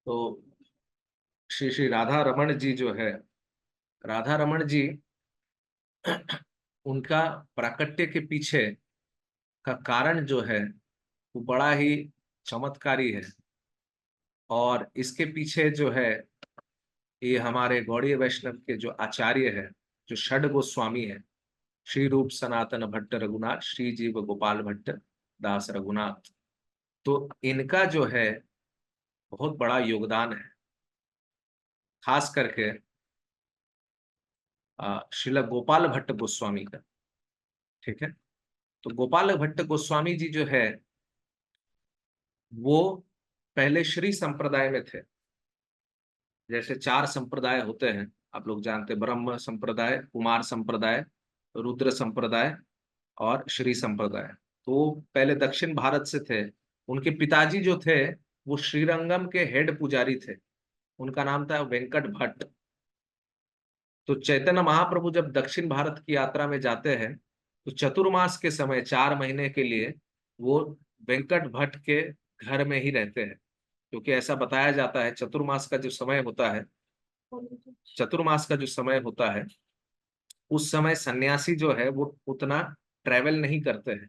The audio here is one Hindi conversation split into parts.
तो श्री श्री राधा रमन जी जो है, राधा रमन जी, उनका प्राकट्य के पीछे का कारण जो है वो बड़ा ही चमत्कारी है। और इसके पीछे जो है, ये हमारे गौड़ीय वैष्णव के जो आचार्य है, जो षड गोस्वामी है, श्री रूप सनातन भट्ट रघुनाथ, श्री जीव गोपाल भट्ट दास रघुनाथ, तो इनका जो है बहुत बड़ा योगदान है। खास करके श्रील गोपाल भट्ट गोस्वामी का। ठीक है। तो गोपाल भट्ट गोस्वामी जी जो है वो पहले श्री संप्रदाय में थे। जैसे चार संप्रदाय होते हैं, आप लोग जानते हैं, ब्रह्म संप्रदाय, कुमार संप्रदाय, रुद्र संप्रदाय और श्री संप्रदाय। तो वो पहले दक्षिण भारत से थे। उनके पिताजी जो थे वो श्रीरंगम के हेड पुजारी थे। उनका नाम था वेंकट भट्ट। तो चैतन्य महाप्रभु जब दक्षिण भारत की यात्रा में जाते हैं तो चतुर्मास के समय 4 महीने के लिए वो वेंकट भट्ट के घर में ही रहते हैं। क्योंकि ऐसा बताया जाता है, चतुर्मास का जो समय होता है, चतुर्मास का जो समय होता है उस समय सन्यासी जो है वो उतना ट्रैवल नहीं करते हैं।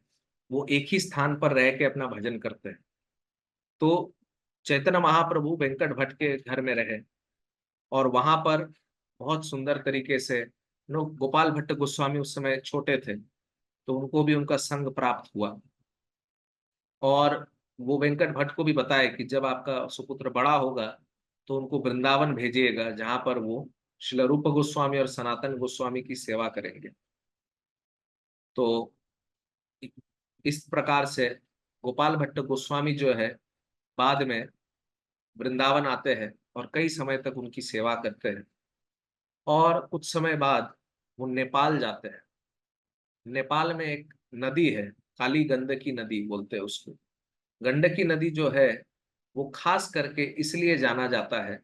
वो एक ही स्थान पर रह के अपना भजन करते हैं। तो चैतन्य महाप्रभु वेंकट भट्ट के घर में रहे और वहां पर बहुत सुंदर तरीके से गोपाल भट्ट गोस्वामी उस समय छोटे थे, तो उनको भी उनका संग प्राप्त हुआ। और वो वेंकट भट्ट को भी बताए कि जब आपका सुपुत्र बड़ा होगा तो उनको वृंदावन भेजिएगा, जहां पर वो श्रील रूप गोस्वामी और सनातन गोस्वामी की सेवा करेंगे। तो इस प्रकार से गोपाल भट्ट गोस्वामी जो है बाद में वृंदावन आते हैं और कई समय तक उनकी सेवा करते हैं। और कुछ समय बाद वो नेपाल जाते हैं। नेपाल में एक नदी है, काली गंडकी नदी बोलते हैं उसको। गंडकी नदी जो है वो खास करके इसलिए जाना जाता है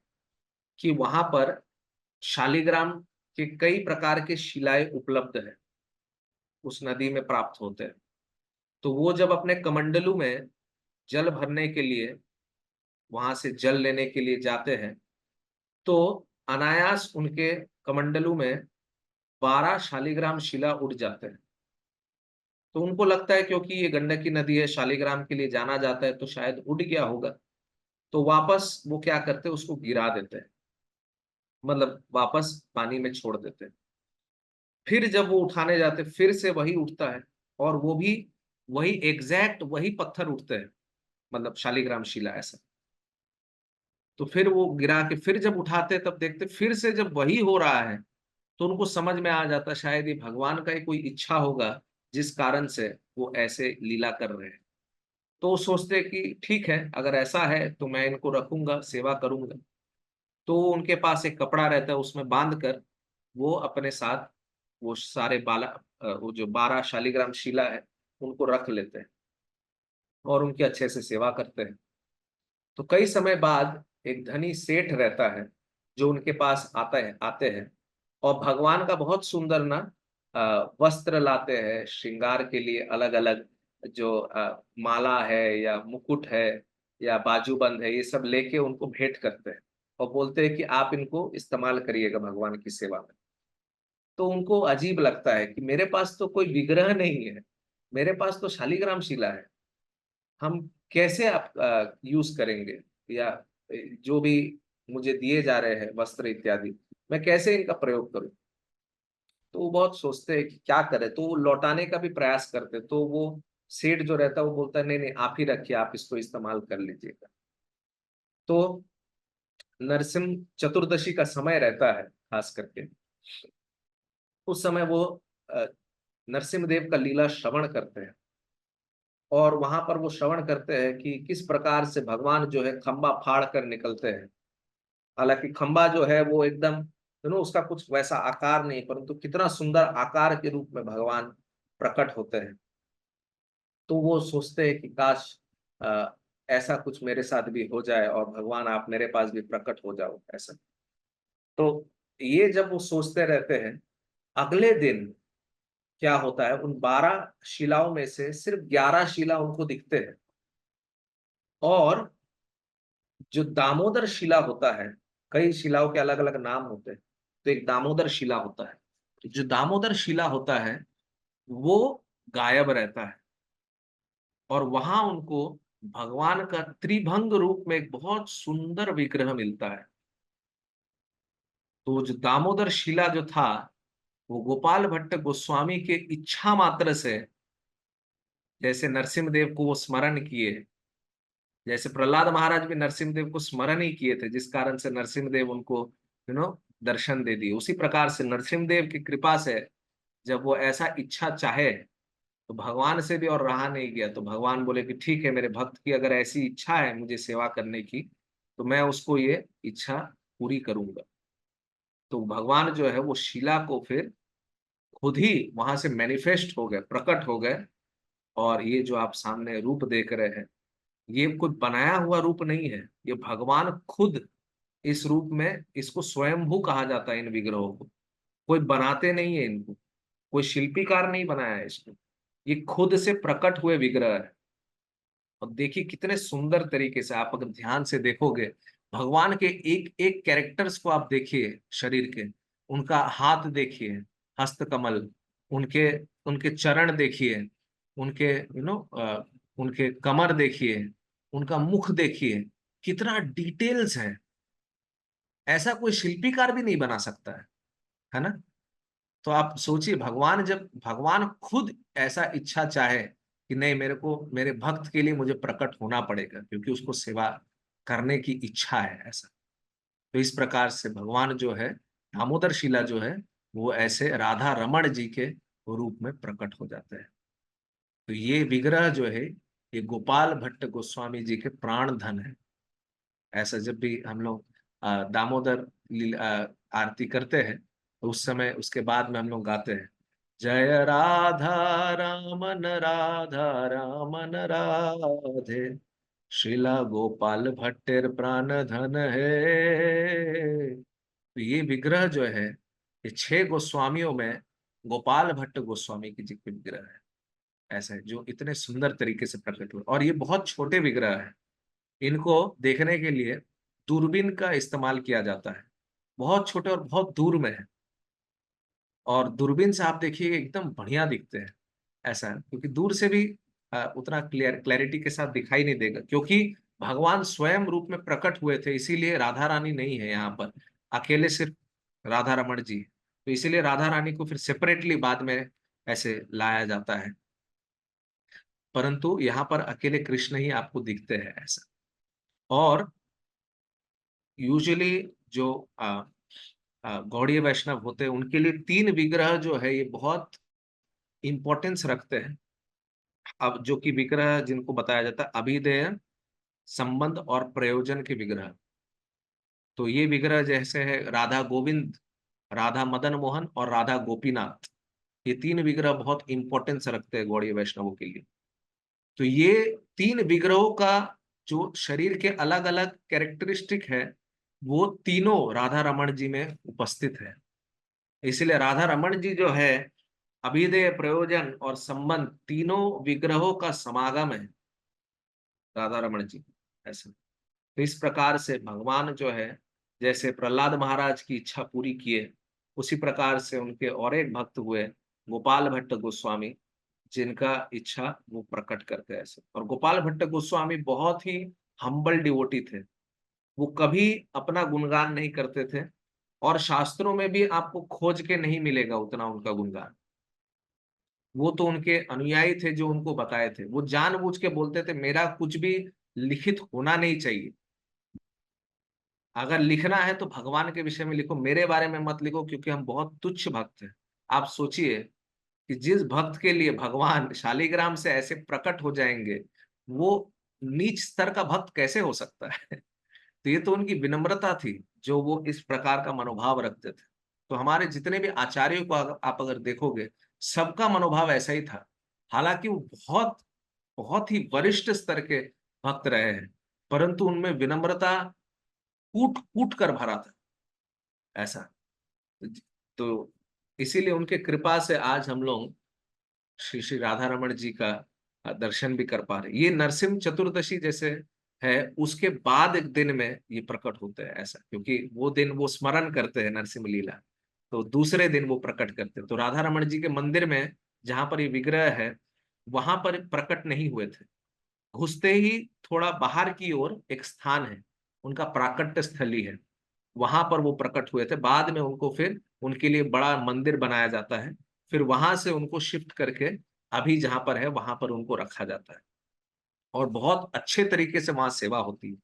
कि वहां पर शालिग्राम के कई प्रकार के शिलाएं उपलब्ध है, उस नदी में प्राप्त होते हैं। तो वो जब अपने कमंडलू में जल भरने के लिए, वहां से जल लेने के लिए जाते हैं, तो अनायास उनके कमंडलू में 12 शालिग्राम शिला उड़ जाते हैं। तो उनको लगता है क्योंकि ये गंडकी नदी है, शालिग्राम के लिए जाना जाता है, तो शायद उड़ गया होगा। तो वापस वो क्या करते हैं, उसको गिरा देते हैं, मतलब वापस पानी में छोड़ देते हैं। फिर जब वो उठाने जाते हैं फिर से वही उठता है, और वो भी वही एग्जैक्ट वही पत्थर उठते हैं, मतलब शालिग्राम शिला ऐसा। तो फिर वो गिरा के फिर जब उठाते हैं तब देखते फिर से जब वही हो रहा है, तो उनको समझ में आ जाता शायद ये भगवान का ही कोई इच्छा होगा जिस कारण से वो ऐसे लीला कर रहे हैं। तो वो सोचते कि ठीक है, अगर ऐसा है तो मैं इनको रखूंगा, सेवा करूंगा। तो उनके पास एक कपड़ा रहता है, उसमें बांध कर वो अपने साथ वो सारे वो जो 12 शालिग्राम शिला है उनको रख लेते हैं और उनकी अच्छे से सेवा करते हैं। तो कई समय बाद एक धनी सेठ रहता है जो उनके पास आते हैं और भगवान का बहुत सुंदर ना वस्त्र लाते हैं श्रृंगार के लिए, अलग अलग जो माला है या मुकुट है या बाजूबंद है, ये सब लेके उनको भेंट करते हैं और बोलते हैं कि आप इनको इस्तेमाल करिएगा भगवान की सेवा में। तो उनको अजीब लगता है कि मेरे पास तो कोई विग्रह नहीं है, मेरे पास तो शालिग्राम शिला है, हम कैसे आप यूज करेंगे, या जो भी मुझे दिए जा रहे हैं वस्त्र इत्यादि, मैं कैसे इनका प्रयोग करूं। तो वो बहुत सोचते हैं कि क्या करें, तो वो लौटाने का भी प्रयास करते, तो वो सेठ जो रहता है वो बोलता है नहीं नहीं, आप ही रखिए, आप इसको इस्तेमाल कर लीजिएगा। तो नरसिंह चतुर्दशी का समय रहता है खास करके, उस समय वो अ, नरसिंह देव का लीला श्रवण करते हैं। और वहां पर वो श्रवण करते हैं कि किस प्रकार से भगवान जो है खंबा फाड़ कर निकलते हैं। हालांकि खंबा जो है वो एकदम उसका कुछ वैसा आकार नहीं, परंतु कितना सुंदर आकार के रूप में भगवान प्रकट होते हैं। तो वो सोचते हैं कि काश अ, ऐसा कुछ मेरे साथ भी हो जाए और भगवान आप मेरे पास भी प्रकट हो जाओ ऐसा। तो ये जब वो सोचते रहते हैं, अगले दिन क्या होता है, उन 12 शिलाओं में से सिर्फ 11 शिला उनको दिखते हैं। और जो दामोदर शिला होता है, कई शिलाओं के अलग अलग नाम होते हैं, तो एक दामोदर शिला होता है। तो जो दामोदर शिला होता है वो गायब रहता है, और वहां उनको भगवान का त्रिभंग रूप में एक बहुत सुंदर विग्रह मिलता है। तो जो दामोदर शिला जो था, वो गोपाल भट्ट गोस्वामी के इच्छा मात्र से, जैसे नरसिम्हदेव को वो स्मरण किए, जैसे प्रहलाद महाराज भी नरसिम्हदेव को स्मरण ही किए थे, जिस कारण से नरसिम्हदेव उनको दर्शन दे दिए, उसी प्रकार से नरसिम्हदेव की कृपा से जब वो ऐसा इच्छा चाहे, तो भगवान से भी और रहा नहीं गया, तो भगवान बोले कि ठीक है, मेरे भक्त की अगर ऐसी इच्छा है मुझे सेवा करने की, तो मैं उसको ये इच्छा पूरी करूंगा। तो भगवान जो है वो शिला को फिर खुद ही वहां से मैनिफेस्ट हो गए, प्रकट हो गए। और ये जो आप सामने रूप देख रहे हैं, ये कोई बनाया हुआ रूप नहीं है, ये भगवान खुद इस रूप में, इसको स्वयंभू कहा जाता है इन विग्रहों को। कोई बनाते नहीं है इनको, कोई शिल्पीकार नहीं बनाया है इसको, ये खुद से प्रकट हुए विग्रह है। और देखिए कितने सुंदर तरीके से, आप अगर ध्यान से देखोगे, भगवान के एक एक कैरेक्टर्स को आप देखिए, शरीर के, उनका हाथ देखिए, हस्त कमल, उनके उनके चरण देखिए, उनके उनके कमर देखिए, उनका मुख देखिए, कितना डिटेल्स है। ऐसा कोई शिल्पीकार भी नहीं बना सकता है ना। तो आप सोचिए, भगवान जब भगवान खुद ऐसा इच्छा चाहे कि नहीं, मेरे को मेरे भक्त के लिए मुझे प्रकट होना पड़ेगा, क्योंकि उसको सेवा करने की इच्छा है ऐसा। तो इस प्रकार से भगवान जो है, दामोदर शिला जो है, वो ऐसे राधा रमण जी के रूप में प्रकट हो जाते हैं। तो ये विग्रह जो है, ये गोपाल भट्ट गोस्वामी जी के प्राण धन है। ऐसा जब भी हम लोग दामोदर आरती करते हैं, तो उस समय उसके बाद में हम लोग गाते हैं, जय राधा रामन राधे, शिला गोपाल भट्टेर प्राण धन है। तो ये विग्रह जो है, ये 6 गोस्वामियों में गोपाल भट्ट गोस्वामी की जी के विग्रह है, ऐसा है, जो इतने सुंदर तरीके से प्रकट हुए। और ये बहुत छोटे विग्रह है, इनको देखने के लिए दूरबीन का इस्तेमाल किया जाता है, बहुत छोटे और बहुत दूर में है। और दूरबीन से आप देखिए एकदम बढ़िया दिखते हैं, ऐसा है, क्योंकि दूर से भी उतना क्लैरिटी के साथ दिखाई नहीं देगा, क्योंकि भगवान स्वयं रूप में प्रकट हुए थे, इसीलिए राधा रानी नहीं है यहाँ पर, अकेले सिर्फ राधा रमण जी। तो इसीलिए राधा रानी को फिर सेपरेटली बाद में ऐसे लाया जाता है, परंतु यहाँ पर अकेले कृष्ण ही आपको दिखते हैं ऐसा। और यूजुअली जो गौड़ीय वैष्णव होते हैं, उनके लिए 3 विग्रह जो है ये बहुत इंपॉर्टेंस रखते हैं। अब जो कि विग्रह जिनको बताया जाता है अभिधेय, संबंध और प्रयोजन के विग्रह। तो ये विग्रह जैसे है राधा गोविंद, राधा मदन मोहन और राधा गोपीनाथ, ये 3 विग्रह बहुत इंपॉर्टेंस रखते हैं गौड़ीय वैष्णवों के लिए। तो ये 3 विग्रहों का जो शरीर के अलग अलग कैरेक्टरिस्टिक है, वो तीनों राधा रमण जी में उपस्थित है। इसलिए राधा रमण जी जो है, अभिधेय, प्रयोजन और संबंध, तीनों विग्रहों का समागम है राधा रमण जी, ऐसा। तो इस प्रकार से भगवान जो है, जैसे प्रहलाद महाराज की इच्छा पूरी किए, उसी प्रकार से उनके और एक भक्त हुए गोपाल भट्ट गोस्वामी, जिनका इच्छा वो प्रकट करते हैं ऐसे। और गोपाल भट्ट गोस्वामी बहुत ही हम्बल डिवोटी थे, वो कभी अपना गुणगान नहीं करते थे, और शास्त्रों में भी आपको खोज के नहीं मिलेगा उतना उनका गुणगान। वो तो उनके अनुयायी थे जो उनको बताए थे, वो जानबूझ के बोलते थे मेरा कुछ भी लिखित होना नहीं चाहिए, अगर लिखना है तो भगवान के विषय में लिखो, मेरे बारे में मत लिखो, क्योंकि हम बहुत तुच्छ भक्त हैं। आप सोचिए कि जिस भक्त के लिए भगवान शालिग्राम से ऐसे प्रकट हो जाएंगे, वो नीच स्तर का भक्त कैसे हो सकता है। तो ये तो उनकी विनम्रता थी, जो वो इस प्रकार का मनोभाव रखते थे। तो हमारे जितने भी आचार्यों को आप अगर देखोगे, सबका मनोभाव ऐसा ही था। हालांकि वो बहुत बहुत ही वरिष्ठ स्तर के भक्त रहे हैं, परंतु उनमें विनम्रता कूट कूट कर भरा था, ऐसा। तो इसीलिए उनके कृपा से आज हम लोग श्री श्री राधा रमण जी का दर्शन भी कर पा रहे। ये नरसिंह चतुर्दशी जैसे है उसके बाद एक दिन में ये प्रकट होते हैं, ऐसा, क्योंकि वो दिन वो स्मरण करते हैं नरसिंह लीला, तो दूसरे दिन वो प्रकट करते हैं। तो राधा रमन जी के मंदिर में जहां पर ये विग्रह है वहां पर प्रकट नहीं हुए थे। घुसते ही थोड़ा बाहर की ओर एक स्थान है, उनका प्राकट्य स्थली है, वहां पर वो प्रकट हुए थे। बाद में उनको फिर उनके लिए बड़ा मंदिर बनाया जाता है, फिर वहां से उनको शिफ्ट करके अभी जहां पर है वहां पर उनको रखा जाता है, और बहुत अच्छे तरीके से वहां सेवा होती है।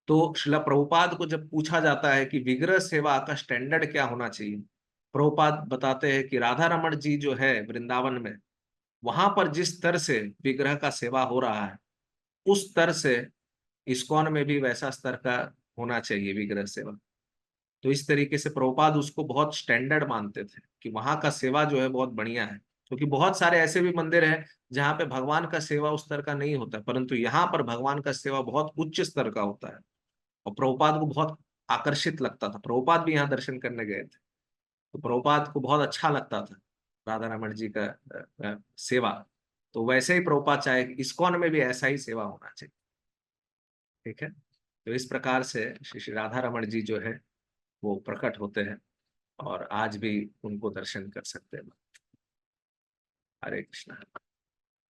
तो श्रीला प्रभुपाद को जब पूछा जाता है कि विग्रह सेवा का स्टैंडर्ड क्या होना चाहिए, प्रभुपाद बताते हैं कि राधा रमन जी जो है वृंदावन में, वहां पर जिस स्तर से विग्रह का सेवा हो रहा है उस स्तर से इस्कॉन में भी वैसा स्तर का होना चाहिए विग्रह सेवा। तो इस तरीके से प्रभुपाद उसको बहुत स्टैंडर्ड मानते थे कि वहां का सेवा जो है बहुत बढ़िया है, क्योंकि बहुत सारे ऐसे भी मंदिर हैं जहाँ पे भगवान का सेवा उस स्तर का नहीं होता, परंतु यहाँ पर भगवान का सेवा बहुत उच्च स्तर का होता है। और प्रभुपाद को बहुत आकर्षित लगता था, प्रभुपाद भी यहाँ दर्शन करने गए थे, तो प्रभुपाद को बहुत अच्छा लगता था राधा रमण जी का सेवा। तो वैसे ही प्रभुपाद चाहे कि इस्कॉन में भी ऐसा ही सेवा होना चाहिए। ठीक है, तो इस प्रकार से श्री श्री राधा रमण जी जो है वो प्रकट होते हैं, और आज भी उनको दर्शन कर सकते हैं। हरे कृष्णा।